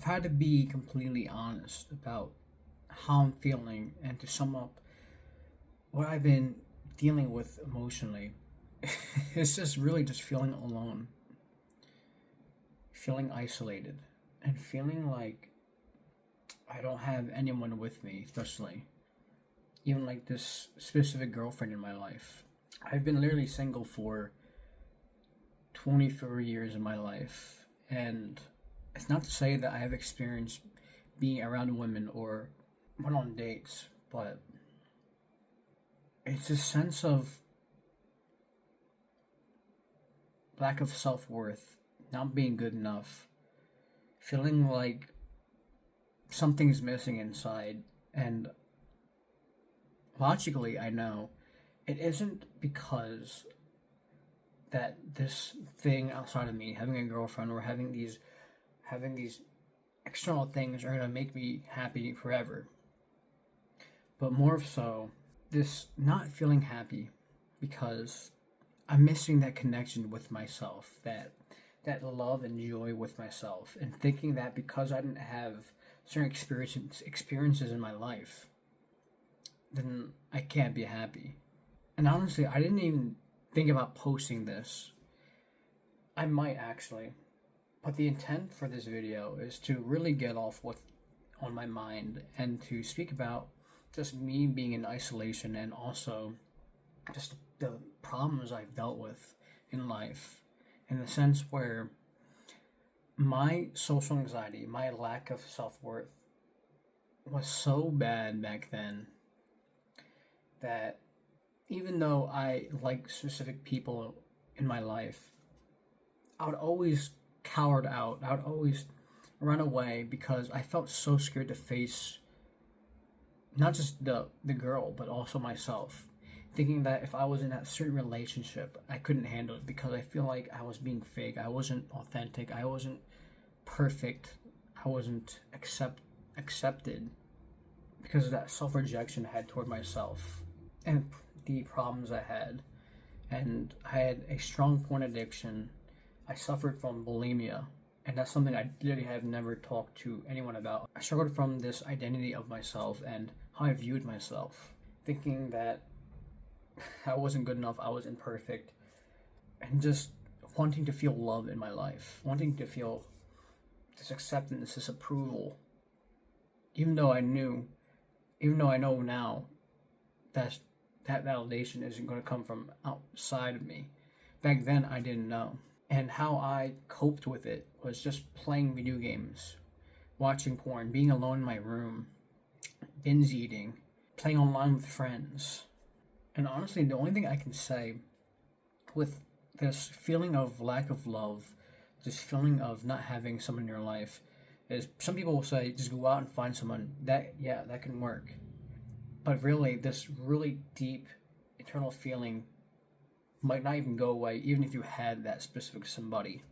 had to be completely honest about how I'm feeling and to sum up what I've been dealing with emotionally. It's just really just feeling alone, feeling isolated, and feeling like I don't have anyone with me, especially even like this specific girlfriend in my life. I've been literally single for 24 years in my life, and it's not to say that I have experienced being around women or went on dates, but it's a sense of lack of self worth, not being good enough, feeling like something's missing inside, and logically, I know it isn't because that this thing outside of me, having a girlfriend or having these external things are gonna make me happy forever. But more so, this not feeling happy because I'm missing that connection with myself, that love and joy with myself, and thinking that because I didn't have certain experiences in my life, then I can't be happy. And honestly, I didn't even think about posting this. I might actually, but the intent for this video is to really get off what's on my mind and to speak about just me being in isolation and also just the problems I've dealt with in life, in the sense where my social anxiety, my lack of self worth was so bad back then that even though I like specific people in my life, I would always cowered out. I would always run away because I felt so scared to face not just the girl, but also myself. Thinking that if I was in that certain relationship, I couldn't handle it because I feel like I was being fake. I wasn't authentic. I wasn't perfect. I wasn't accepted because of that self rejection I had toward myself and the problems I had. And I had a strong porn addiction. I suffered from bulimia, and that's something I literally have never talked to anyone about. I struggled from this identity of myself and how I viewed myself, thinking that I wasn't good enough, I was imperfect, and just wanting to feel love in my life, wanting to feel this acceptance, this approval, even though I knew, even though I know now that that validation isn't going to come from outside of me. Back then, I didn't know. And how I coped with it was just playing video games, watching porn, being alone in my room, binge eating, playing online with friends. And honestly, the only thing I can say with this feeling of lack of love, this feeling of not having someone in your life, is some people will say just go out and find someone. That, yeah, that can work. But really, this really deep internal feeling might not even go away, even if you had that specific somebody.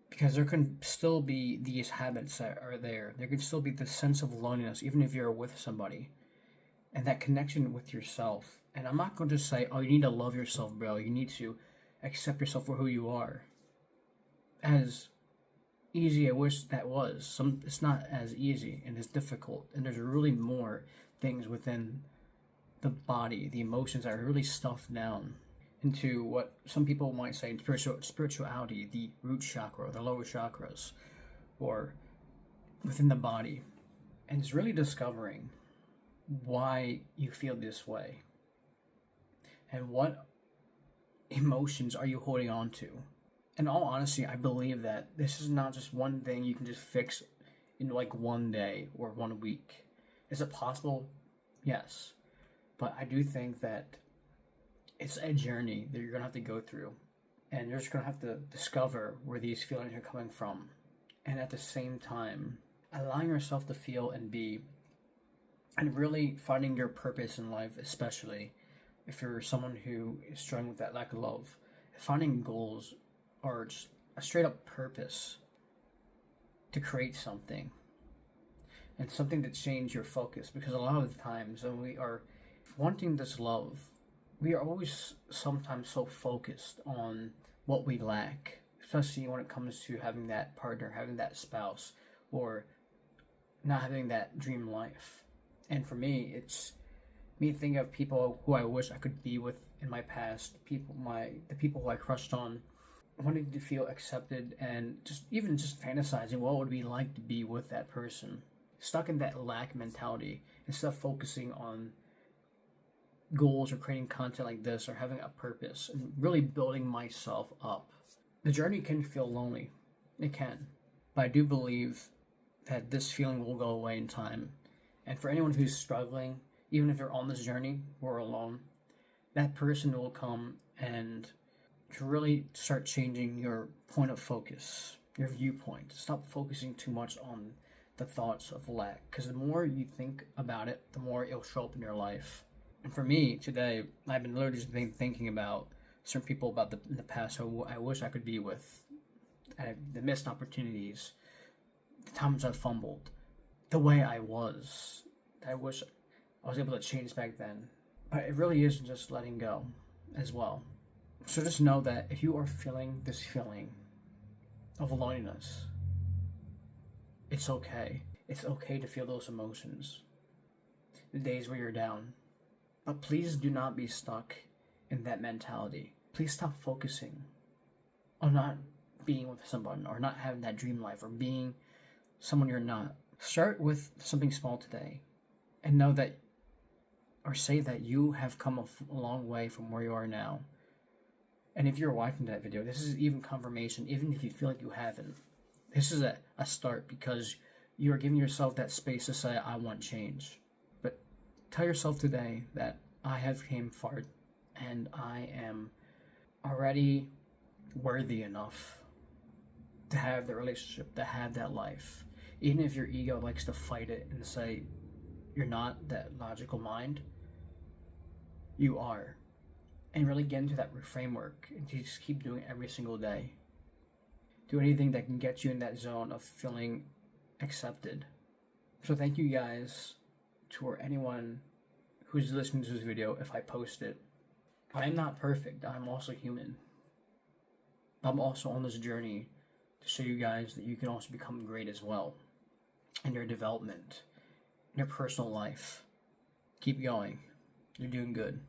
Because there can still be these habits that are there. There can still be the sense of loneliness, even if you're with somebody. And that connection with yourself. And I'm not going to say, oh, you need to love yourself, bro. You need to accept yourself for who you are. As easy I wish that was. It's not as easy, and it's difficult. And there's really more things within the body, the emotions that are really stuffed down into what some people might say spirituality, the root chakra, the lower chakras, or within the body. And it's really discovering why you feel this way and what emotions are you holding on to. In all honesty, I believe that this is not just one thing you can just fix in like one day or 1 week. Is it possible? Yes. But I do think that it's a journey that you're going to have to go through. And you're just going to have to discover where these feelings are coming from. And at the same time, allowing yourself to feel and be, and really finding your purpose in life, especially if you're someone who is struggling with that lack of love. Finding goals or just a straight up purpose to create something. And something to change your focus, because a lot of the times when we are wanting this love, we are always sometimes so focused on what we lack, especially when it comes to having that partner, having that spouse, or not having that dream life. And for me, it's me thinking of people who I wish I could be with in my past, the people who I crushed on, wanting to feel accepted, and just fantasizing what it would be like to be with that person. Stuck in that lack mentality instead of focusing on goals or creating content like this or having a purpose and really building myself up. The journey can feel lonely. It can. But I do believe that this feeling will go away in time. And for anyone who's struggling, even if you're on this journey or alone, that person will come and to really start changing your point of focus, your viewpoint. Stop focusing too much on the thoughts of lack, because the more you think about it, the more it'll show up in your life. And for me today, I've been literally just thinking about certain people about in the past who I wish I could be with, the missed opportunities, the times I fumbled, the way I was. I wish I was able to change back then. But it really is just letting go as well. So just know that if you are feeling this feeling of loneliness, it's okay. It's okay to feel those emotions. The days where you're down. But please do not be stuck in that mentality. Please stop focusing on not being with someone or not having that dream life or being someone you're not. Start with something small today and know that, or say that you have come a long way from where you are now. And if you're watching that video, this is even confirmation, even if you feel like you haven't. This is a start, because you are giving yourself that space to say, I want change. But tell yourself today that I have came far and I am already worthy enough to have the relationship, to have that life. Even if your ego likes to fight it and say you're not that logical mind, you are. And really get into that reframe work and just keep doing it every single day. Do anything that can get you in that zone of feeling accepted. So thank you guys to anyone who's listening to this video if I post it. I'm not perfect. I'm also human. I'm also on this journey to show you guys that you can also become great as well in your development, in your personal life. Keep going. You're doing good.